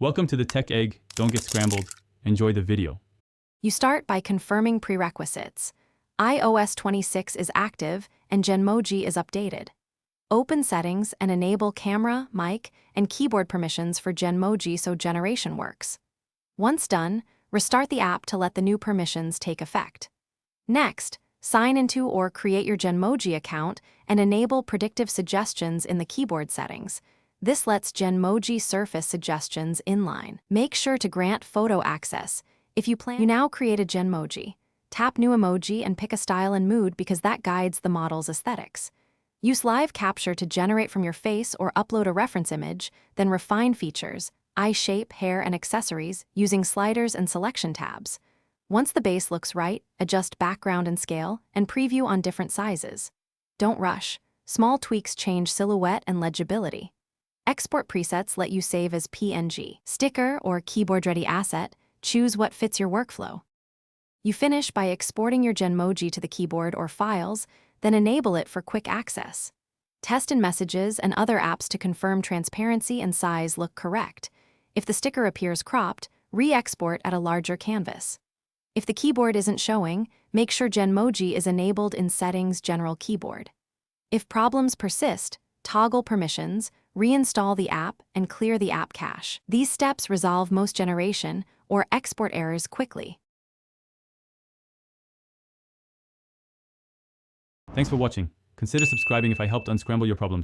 Welcome to the Tech Egg. Don't get scrambled. Enjoy the video. You start by confirming prerequisites. iOS 26 is active and Genmoji is updated. Open settings and enable camera, mic, and keyboard permissions for Genmoji so generation works. Once done, restart the app to let the new permissions take effect. Next, sign into or create your Genmoji account and enable predictive suggestions in the keyboard settings. This lets Genmoji surface suggestions inline. Make sure to grant photo access. If you now create a Genmoji. Tap New Emoji and pick a style and mood because that guides the model's aesthetics. Use live capture to generate from your face or upload a reference image, then refine features, eye shape, hair, and accessories using sliders and selection tabs. Once the base looks right, adjust background and scale, and preview on different sizes. Don't rush. Small tweaks change silhouette and legibility. Export presets let you save as PNG, sticker, or keyboard-ready asset. Choose what fits your workflow. You finish by exporting your Genmoji to the keyboard or files, then enable it for quick access. Test in Messages and other apps to confirm transparency and size look correct. If the sticker appears cropped, re-export at a larger canvas. If the keyboard isn't showing, make sure Genmoji is enabled in Settings General Keyboard. If problems persist, toggle permissions, reinstall the app, and clear the app cache. These steps resolve most generation or export errors quickly. Thanks for watching. Consider subscribing if I helped unscramble your problems.